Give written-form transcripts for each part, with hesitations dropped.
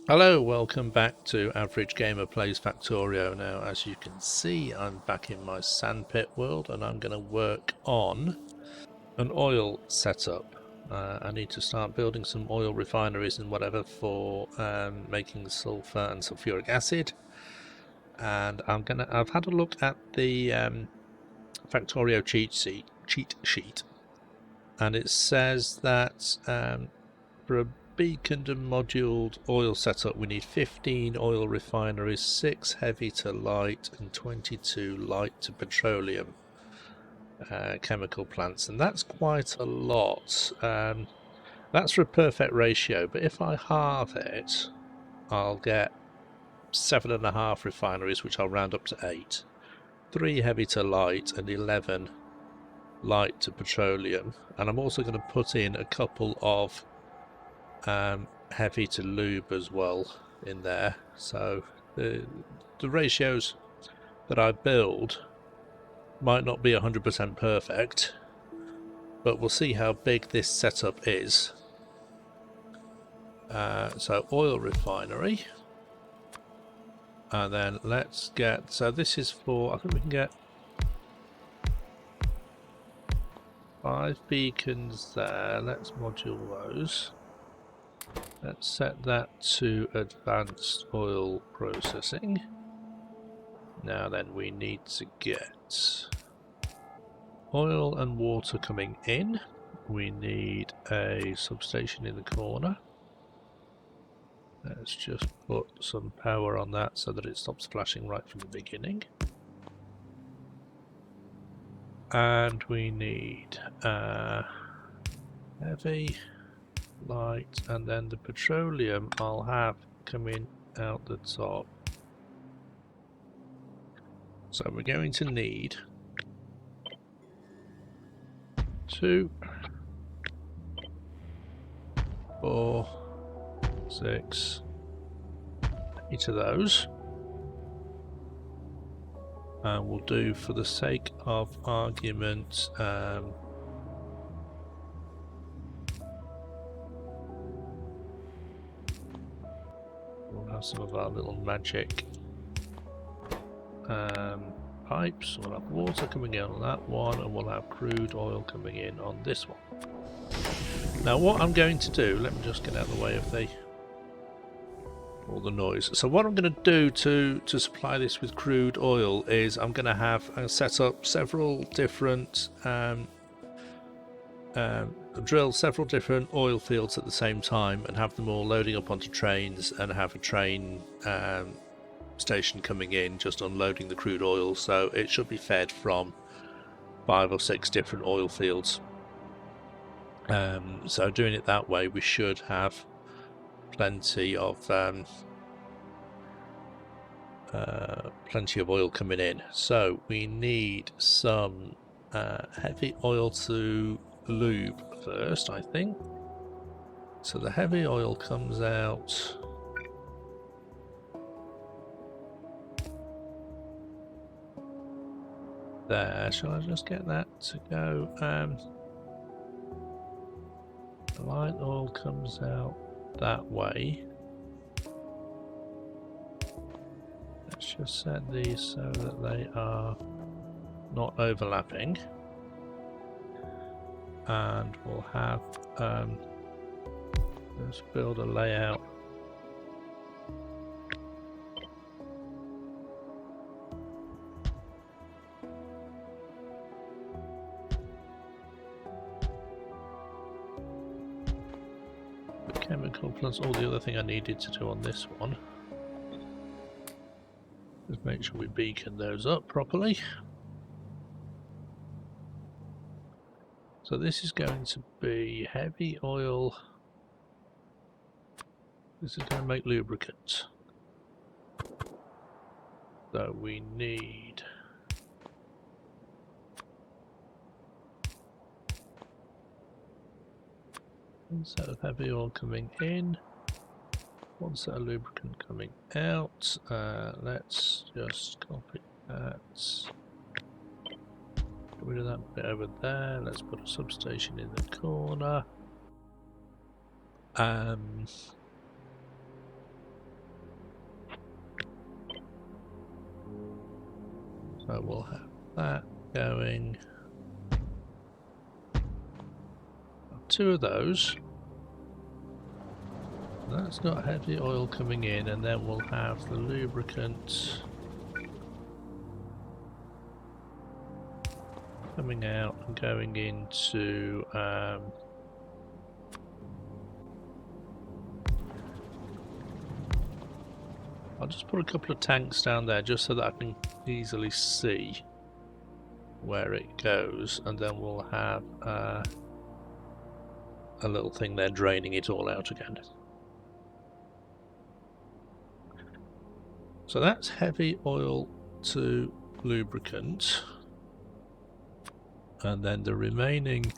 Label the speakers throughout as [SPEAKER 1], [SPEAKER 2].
[SPEAKER 1] Hello, welcome back to Average Gamer Plays Factorio. Now, as you can see, I'm back in my sandpit world and I'm going to work on an oil setup. I need to start building some oil refineries and whatever for making sulfur and sulfuric acid. And I've had a look at the Factorio cheat sheet, and it says that for a beaconed and moduled oil setup we need 15 oil refineries, 6 heavy to light and 22 light to petroleum chemical plants, and that's quite a lot. That's for a perfect ratio, but if I halve it I'll get 7.5 refineries, which I'll round up to 8, 3 heavy to light and 11 light to petroleum. And I'm also going to put in a couple of heavy to lube as well in there, so the ratios that I build might not be 100% perfect, but we'll see how big this setup is. So oil refinery, and then let's get, so this is for, I think we can get 5 beacons there. Let's module those. Let's set that to advanced oil processing. Now then, we need to get oil and water coming in. We need a substation in the corner. Let's just put some power on that so that it stops flashing right from the beginning. And we need heavy, light, and then the petroleum I'll have coming out the top. So we're going to need 2, 4, 6, 8 of those. And we'll do, for the sake of argument, we'll have some of our little magic pipes. We'll have water coming in on that one, and we'll have crude oil coming in on this one. Now what I'm going to do, let me just get out of the way of all the noise. So what I'm going to do to supply this with crude oil is I'm going to have set up several different drill several different oil fields at the same time and have them all loading up onto trains, and have a train station coming in just unloading the crude oil, so it should be fed from 5 or 6 different oil fields. So doing it that way, we should have plenty of oil coming in. So we need some heavy oil to lube first, I think. So the heavy oil comes out there. Shall I just get that to go? The light oil comes out that way. Let's just set these so that they are not overlapping, and we'll have let's build a layout. Chemical plus all the other thing I needed to do on this one. Just make sure we beacon those up properly. So this is going to be heavy oil. This is going to make lubricant. So we need one set of heavy oil coming in, one set of lubricant coming out. Let's just copy that. Get rid of that bit over there. Let's put a substation in the corner. So we'll have that going. 2 of those. That's got heavy oil coming in, and then we'll have the lubricant coming out and going into I'll just put a couple of tanks down there just so that I can easily see where it goes, and then we'll have a little thing there draining it all out again. So that's heavy oil to lubricant, and then the remaining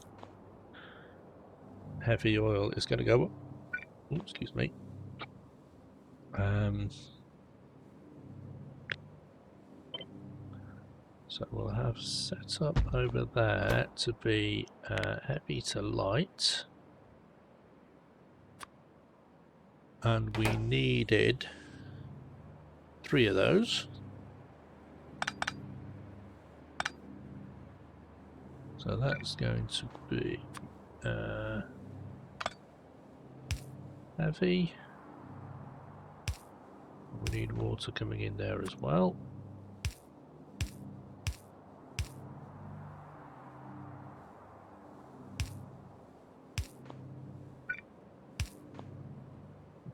[SPEAKER 1] heavy oil is going to go, excuse me, so we'll have set up over there to be heavy to light, and we needed 3 of those. So that's going to be heavy. We need water coming in there as well.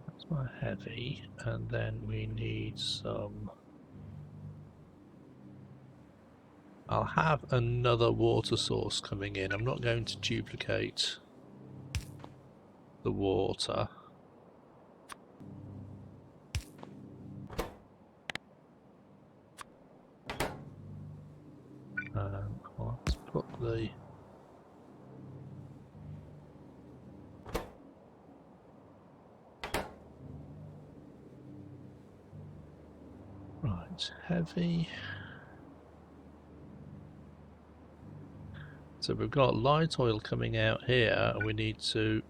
[SPEAKER 1] That's my heavy, and then we need some. I'll have another water source coming in. I'm not going to duplicate the water. Let's put the right heavy. So we've got light oil coming out here, and we need to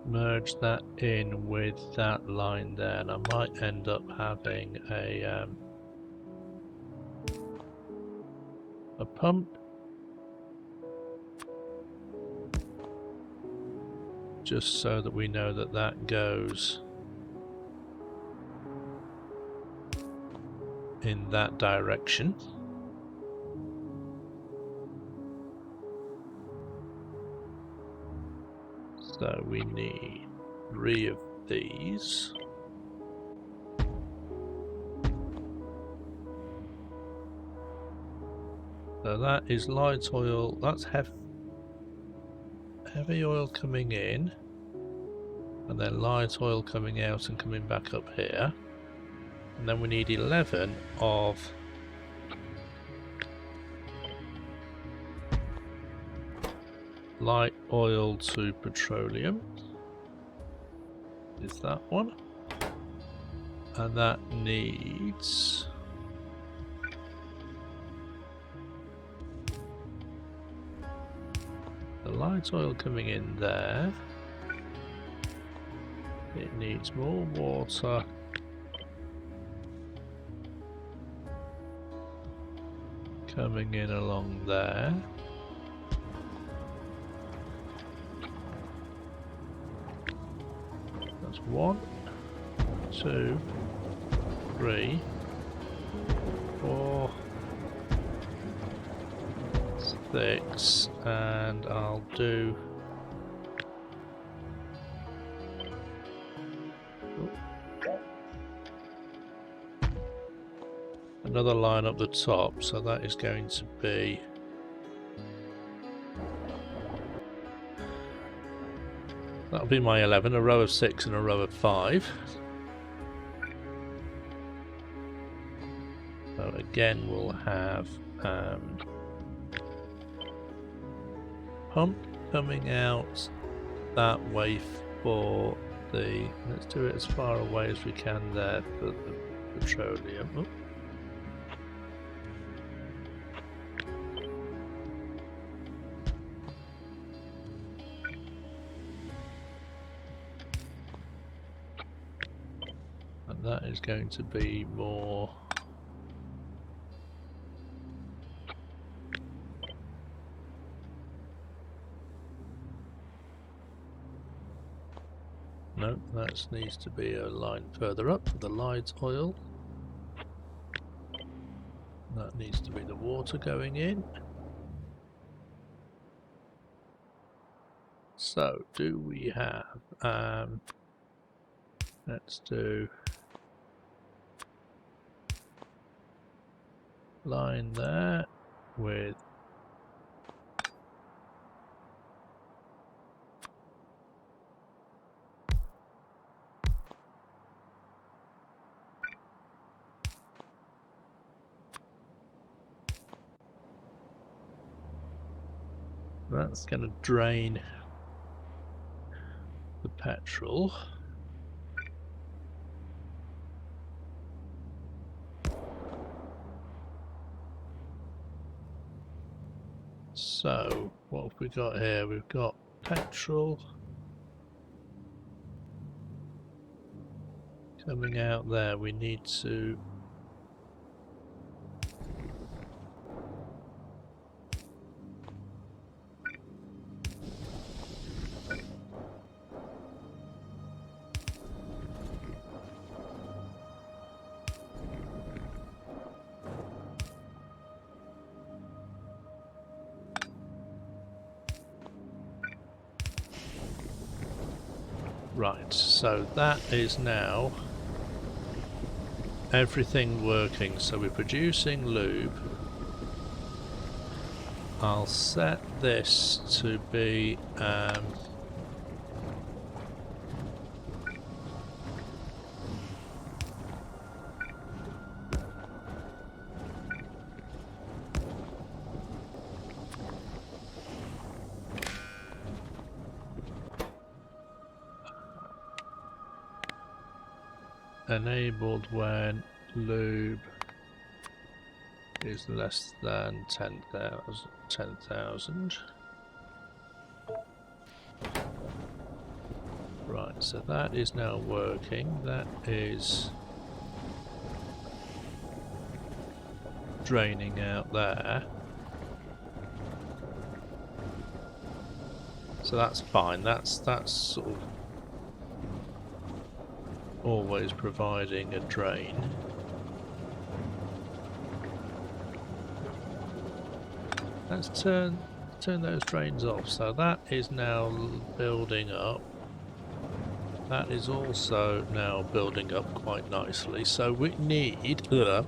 [SPEAKER 1] merge that in with that line there, and I might end up having a pump just so that we know that that goes in that direction. So we need 3 of these. So that is light oil, that's heavy oil coming in, and then light oil coming out and coming back up here. And then we need 11 of light oil to petroleum. Is that one? And that needs the light oil coming in there. It needs more water coming in along there. That's 1, 2, 3, 4, 6, and I'll do another line up the top, so that is going to be that'll be my 11, a row of 6 and a row of 5. So again we'll have pump coming out that way for the, let's do it as far away as we can there for the petroleum. that is going to be more. No, that needs to be a line further up for the Lides oil. That needs to be the water going in. So, do we have, let's do line there with that's going to drain the petrol. So, what have we got here? We've got petrol coming out there. We need to right, so that is now everything working. So we're producing lube. I'll set this to be enabled when lube is less than 10,000. Right, so that is now working. That is draining out there. So that's fine. That's sort of always providing a drain. Let's turn those drains off. So that is now building up. That is also now building up quite nicely. So we need to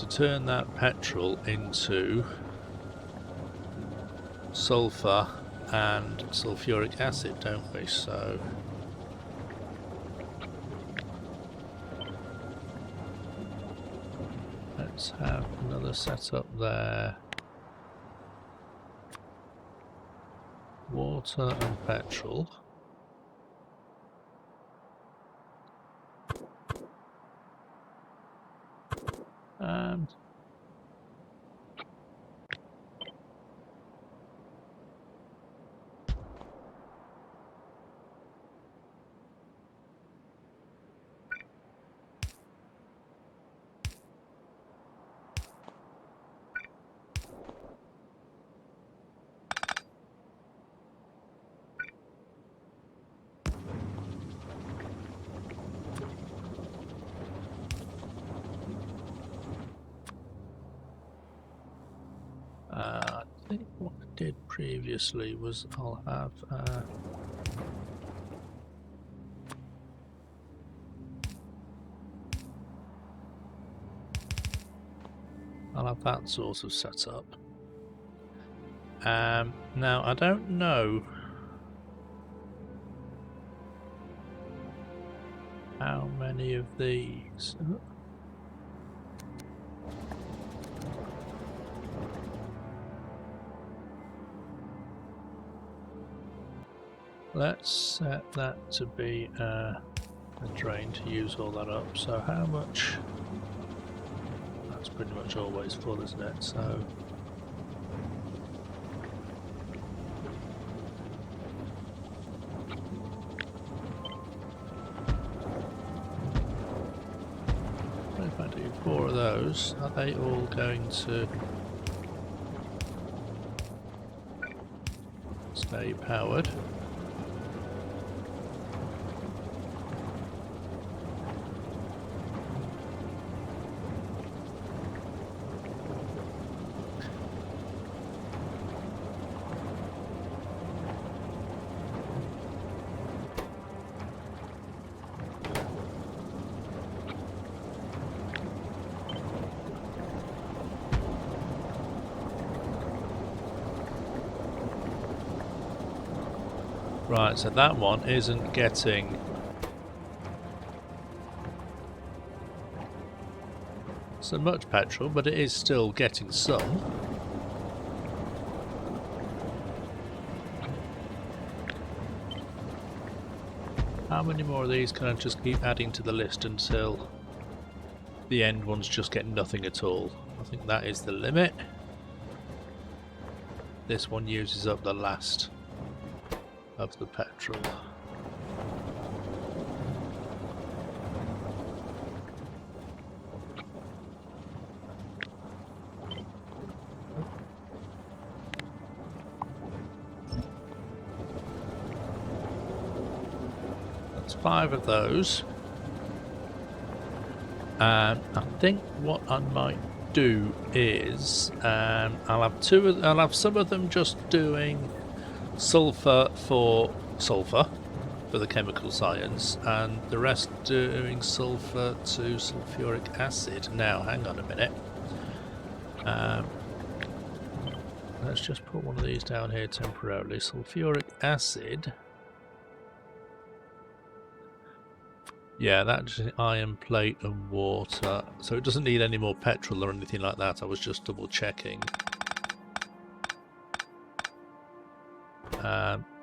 [SPEAKER 1] turn that petrol into sulfur and sulfuric acid, don't we? So let's have another setup there. Water and petrol. And I think what I did previously was I'll have that sort of setup. Now I don't know how many of these. Let's set that to be a drain to use all that up. So how much? That's pretty much always full, isn't it? So those? Are they all going to stay powered? Right, so that one isn't getting so much petrol, but it is still getting some. How many more of these can I just keep adding to the list until the end ones just get nothing at all? I think that is the limit. This one uses up the last of the petrol. That's 5 of those. I think what I might do is I'll have some of them just doing sulfur for sulfur for the chemical science, and the rest doing sulfur to sulfuric acid. Now, hang on a minute. Let's just put one of these down here temporarily. Sulfuric acid. Yeah, that's iron plate and water. So it doesn't need any more petrol or anything like that. I was just double checking.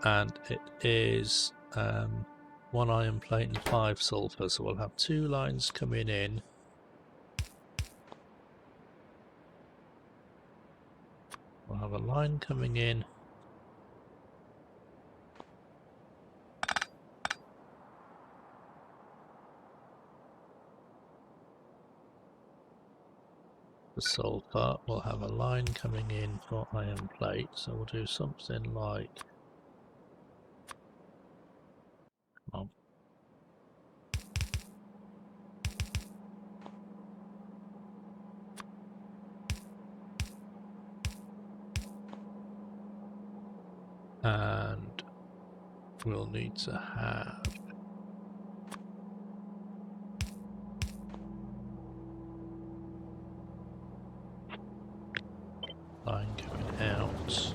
[SPEAKER 1] And it is 1 iron plate and 5 sulfur, so we'll have 2 lines coming in. We'll have a line coming in. The sulfur, we'll have a line coming in for iron plate, so we'll do something like, come on. And we'll need to have line coming out.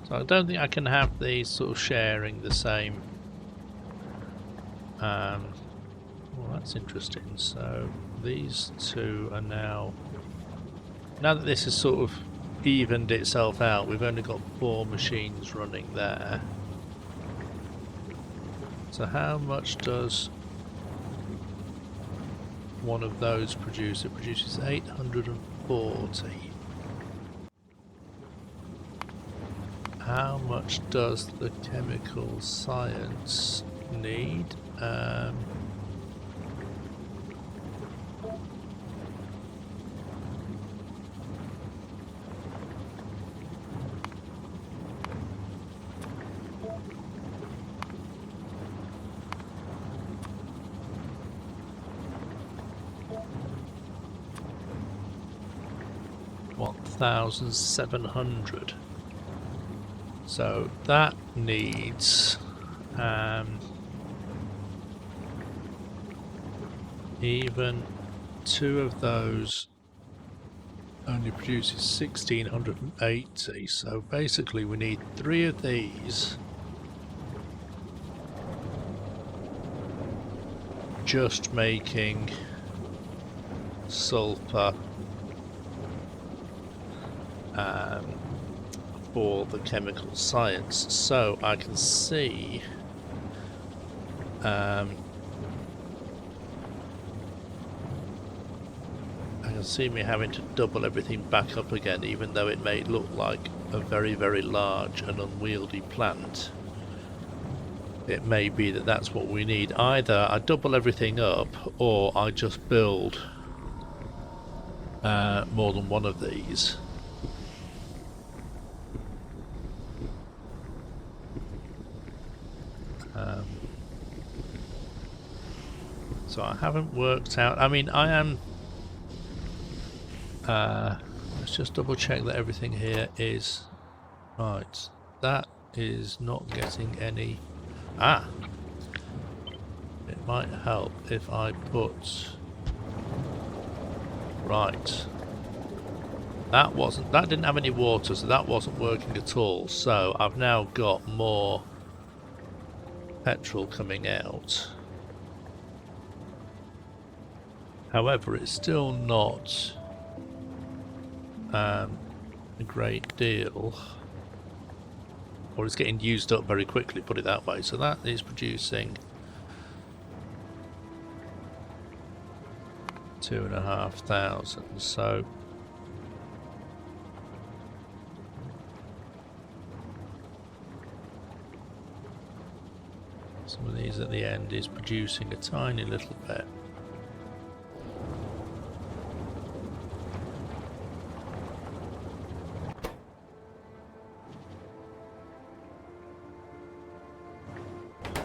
[SPEAKER 1] So I don't think I can have these sort of sharing the same. Well, that's interesting. So these two are now that this has sort of evened itself out, we've only got 4 machines running there. So how much does one of those produce? It produces 840. How much does the chemical science need? 1,700. So that needs even 2 of those only produces 1,680. So basically we need 3 of these just making sulfur for the chemical science. So I can see me having to double everything back up again, even though it may look like a very, very large and unwieldy plant. it may be that that's what we need. Either I double everything up, or I just build more than one of these. So I haven't worked out. I mean, I am. Let's just double check that everything here is right. That is not getting any. Ah, it might help if I put. Right. That didn't have any water, so that wasn't working at all. So I've now got more petrol coming out. However, it's still not a great deal, or it's getting used up very quickly, put it that way. So that is producing 2,500. So some of these at the end is producing a tiny little bit.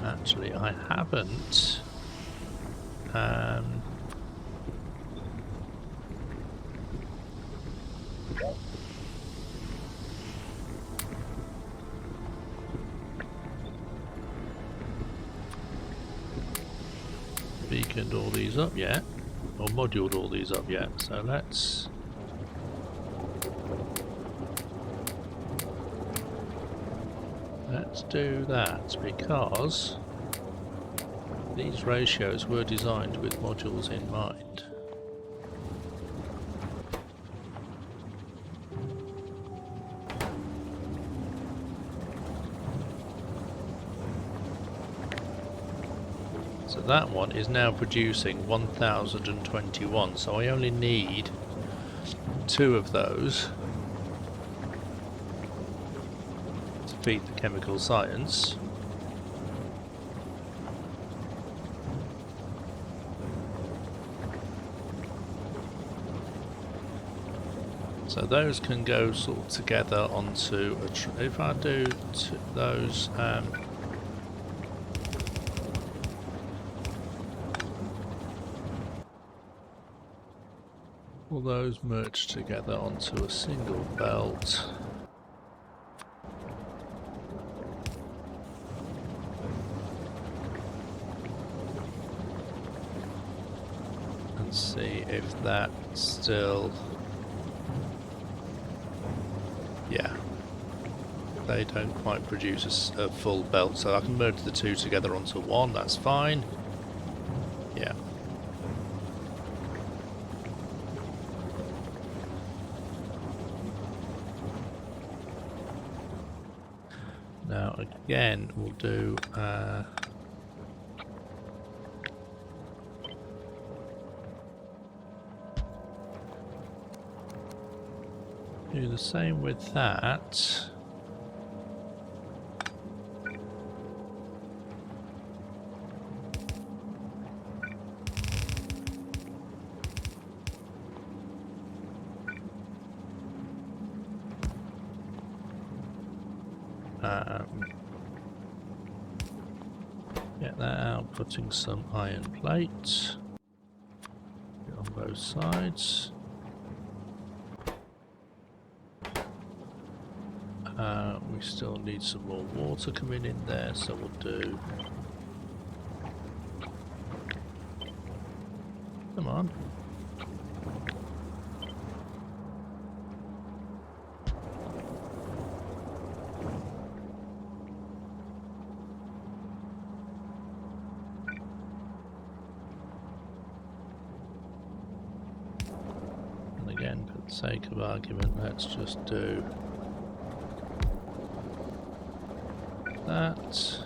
[SPEAKER 1] Actually, I haven't beaconed all these up yet, or moduled all these up yet, so let's do that, because these ratios were designed with modules in mind. So that one is now producing 1021, so I only need 2 of those to feed the chemical science. So those can go sort of together onto a if I do those all those merge together onto a single belt. And see if that still. Yeah, they don't quite produce a full belt, so I can merge the 2 together onto one, that's fine. Yeah. Now again, we'll do do the same with that. Get that out, putting some iron plate on both sides. We still need some more water coming in there, so we'll do. Come on. And again, for the sake of argument, let's just do that.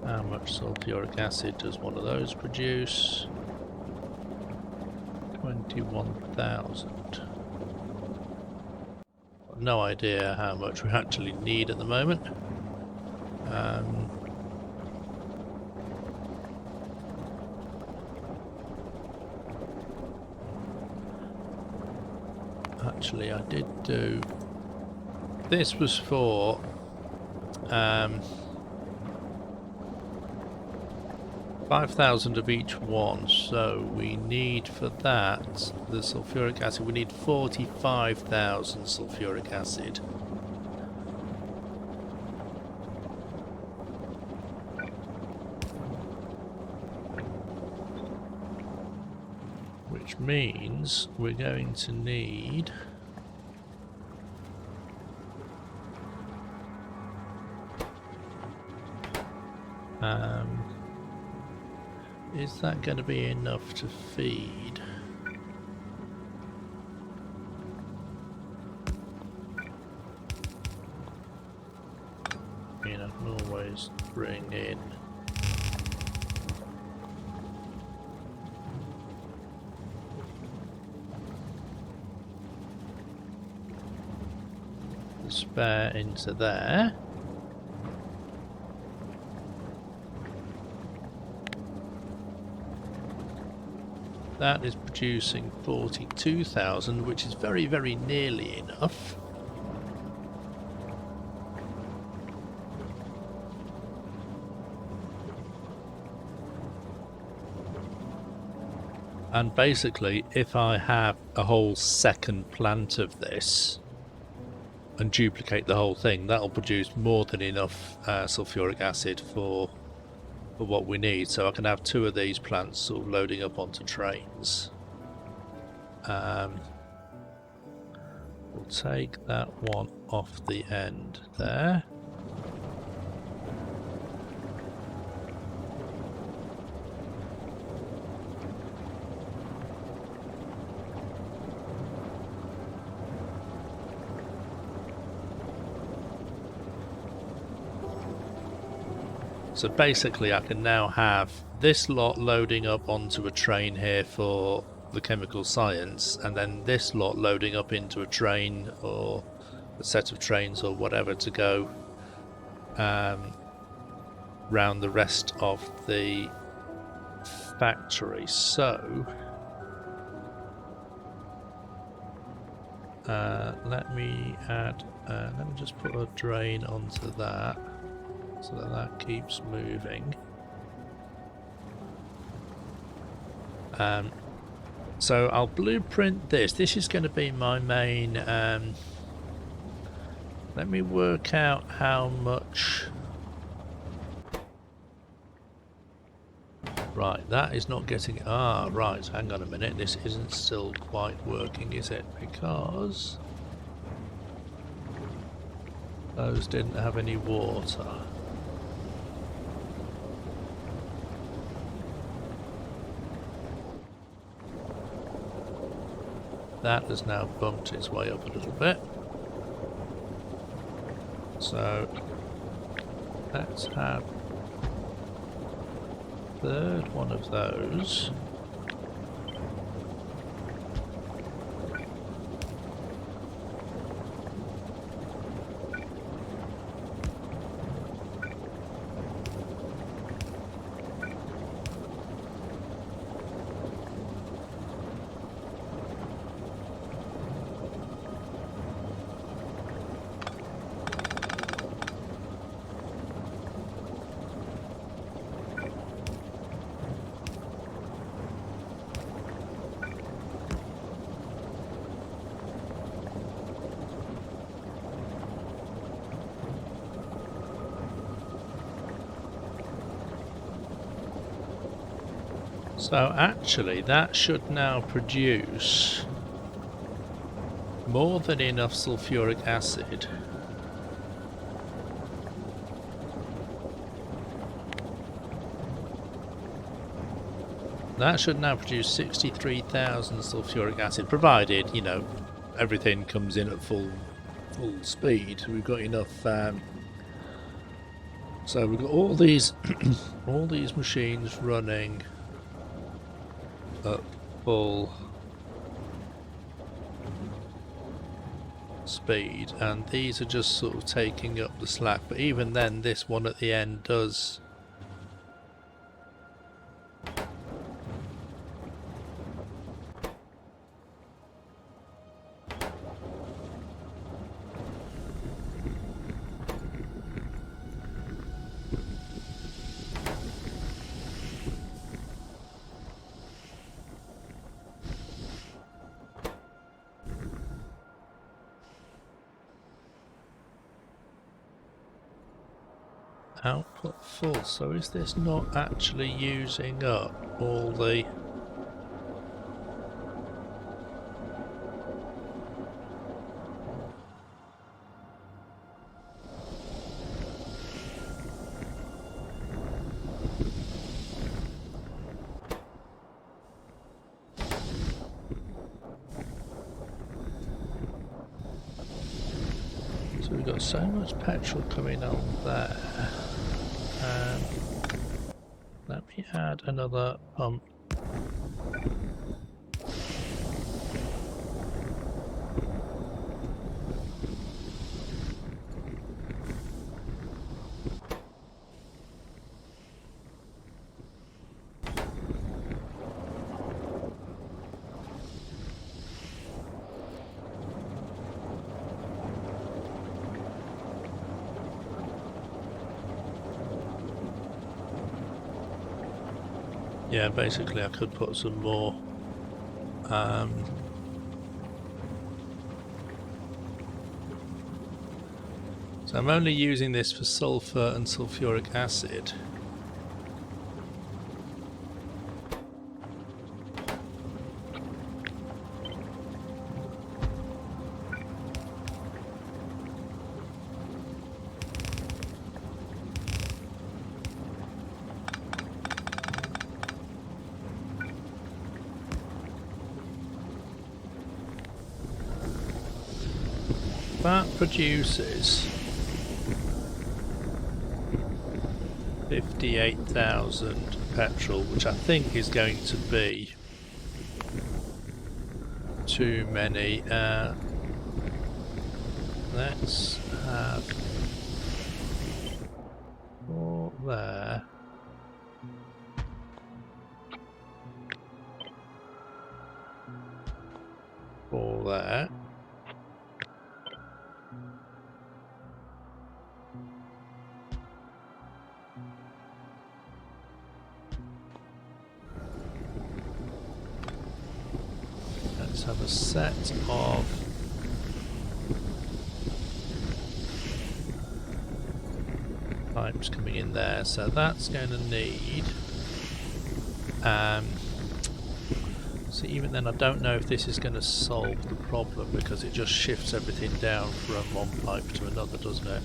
[SPEAKER 1] How much sulfuric acid does one of those produce? 21,000. no idea how much we actually need at the moment. Actually, I did do... This was for... 5,000 of each one, so we need for that, the sulfuric acid, we need 45,000 sulfuric acid. Which means we're going to need... is that going to be enough to feed? I mean, I can always bring in the spare into there. That is producing 42,000, which is very, very nearly enough. And basically, if I have a whole second plant of this and duplicate the whole thing, that'll produce more than enough sulfuric acid for what we need, so I can have 2 of these plants sort of loading up onto trains. We'll take that one off the end there. So basically I can now have this lot loading up onto a train here for the chemical science, and then this lot loading up into a train or a set of trains or whatever to go round the rest of the factory. So let me just put a drain onto that, so that keeps moving. So I'll blueprint this. This is going to be my main... let me work out how much... Right, that is not getting... Ah, right, hang on a minute. This isn't still quite working, is it? Because those didn't have any water. That has now bumped its way up a little bit. So let's have a third one of those. So actually that should now produce more than enough sulfuric acid that should now produce 63,000 sulfuric acid, provided, you know, everything comes in at full speed. We've got enough so we've got all these all these machines running at full speed, and these are just sort of taking up the slack, but even then this one at the end does output full. So is this not actually using up all the... So we've got so much petrol coming on there. Let me add another pump. Yeah, basically I could put some more so I'm only using this for sulfur and sulfuric acid. That produces 58,000 petrol, which I think is going to be too many. Let's have 4 there. 4 there. Let's have a set of pipes coming in there, so that's going to need so even then I don't know if this is going to solve the problem, because it just shifts everything down from one pipe to another, doesn't it?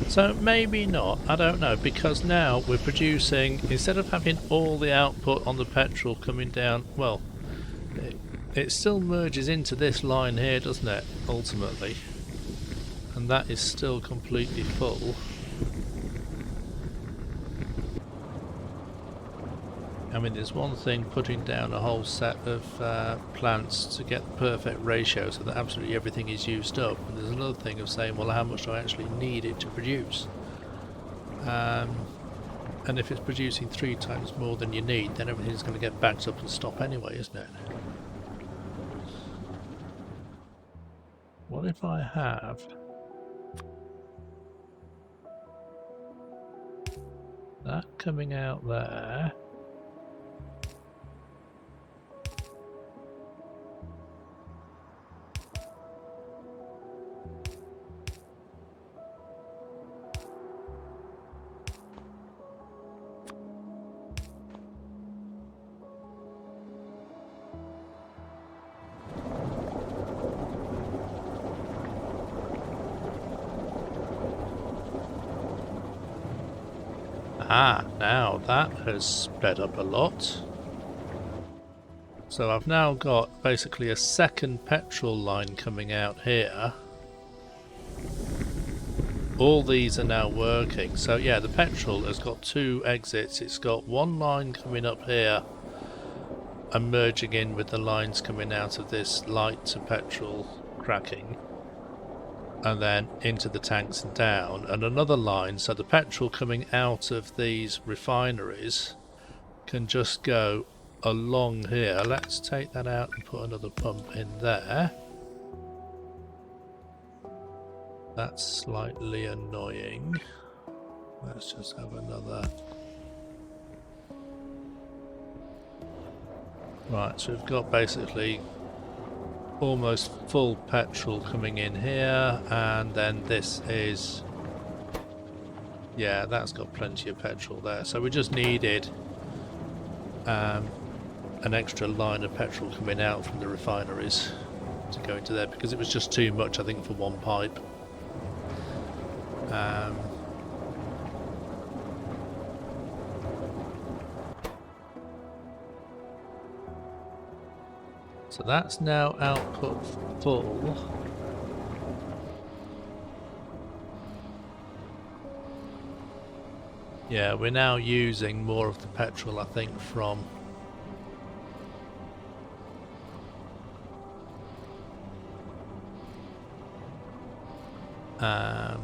[SPEAKER 1] So maybe not, I don't know, because now we're producing, instead of having all the output on the petrol coming down, well, it still merges into this line here, doesn't it, ultimately? And that is still completely full. I mean, there's one thing putting down a whole set of plants to get the perfect ratio so that absolutely everything is used up, and there's another thing of saying, well, how much do I actually need it to produce? And if it's producing 3 times more than you need, then everything's going to get backed up and stop anyway, isn't it? What if I have that coming out there? Aha, now that has sped up a lot. So I've now got basically a second petrol line coming out here. All these are now working. So yeah, the petrol has got two exits. It's got one line coming up here and merging in with the lines coming out of this light to petrol cracking, and then into the tanks and down, and another line, so the petrol coming out of these refineries can just go along here. Let's take that out and put another pump in there. That's slightly annoying. Let's just have another. Right, so we've got basically almost full petrol coming in here, and then this is, yeah, that's got plenty of petrol there. So we just needed an extra line of petrol coming out from the refineries to go into there, because it was just too much, I think, for one pipe. So that's now output full. Yeah, we're now using more of the petrol, I think, from oh,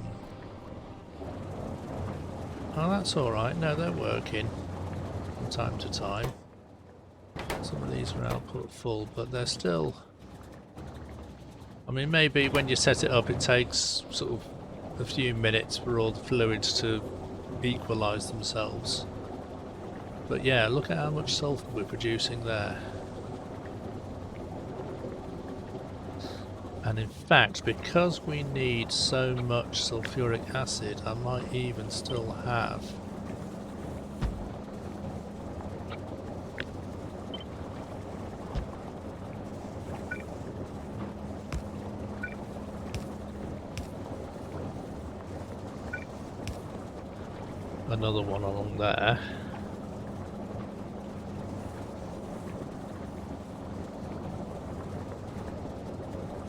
[SPEAKER 1] that's alright. No, they're working from time to time. Some of these are output full, but they're still, I mean, maybe when you set it up it takes sort of a few minutes for all the fluids to equalise themselves. But yeah, look at how much sulfur we're producing there. And in fact, because we need so much sulfuric acid, I might even still have another one along there.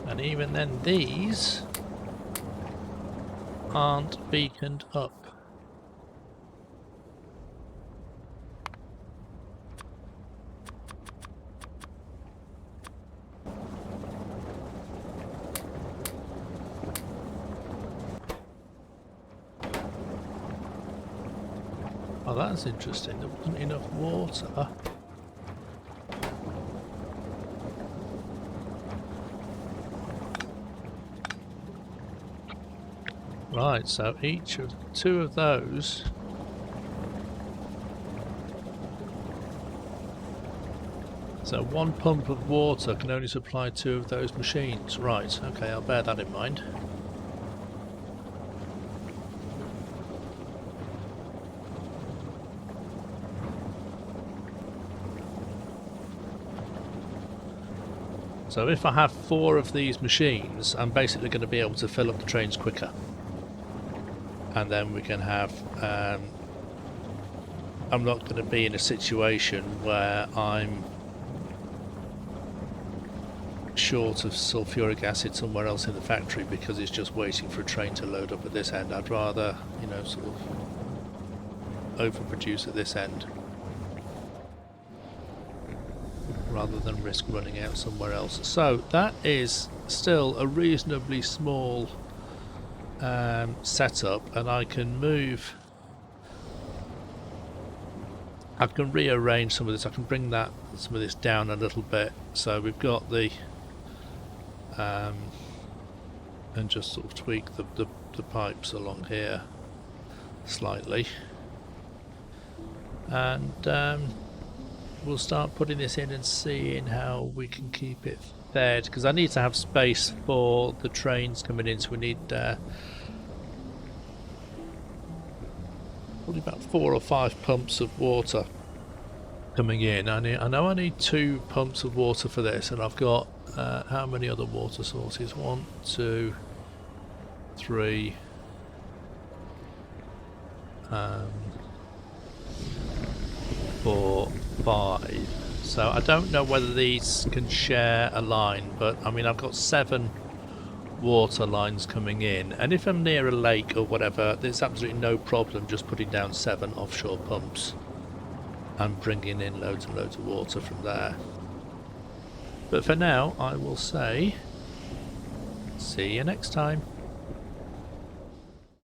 [SPEAKER 1] And even then, these aren't beaconed up. Oh, that's interesting. There wasn't enough water. Right, so each of two of those so one pump of water can only supply two of those machines. Right, okay, I'll bear that in mind. So if I have 4 of these machines, I'm basically going to be able to fill up the trains quicker. And then we can have, I'm not going to be in a situation where I'm short of sulfuric acid somewhere else in the factory because it's just waiting for a train to load up at this end. I'd rather, you know, sort of overproduce at this end rather than risk running out somewhere else. So that is still a reasonably small setup, and I can move, I can rearrange some of this, I can bring that some of this down a little bit, so we've got the and just sort of tweak the pipes along here slightly, and we'll start putting this in and seeing how we can keep it fed, because I need to have space for the trains coming in, so we need probably about 4 or 5 pumps of water coming in. I know I need 2 pumps of water for this, and I've got how many other water sources? 1, 2, 3, 4, 5. So I don't know whether these can share a line, but I mean I've got 7 water lines coming in, and if I'm near a lake or whatever, there's absolutely no problem just putting down 7 offshore pumps and bringing in loads and loads of water from there. But for now I will say see you next time.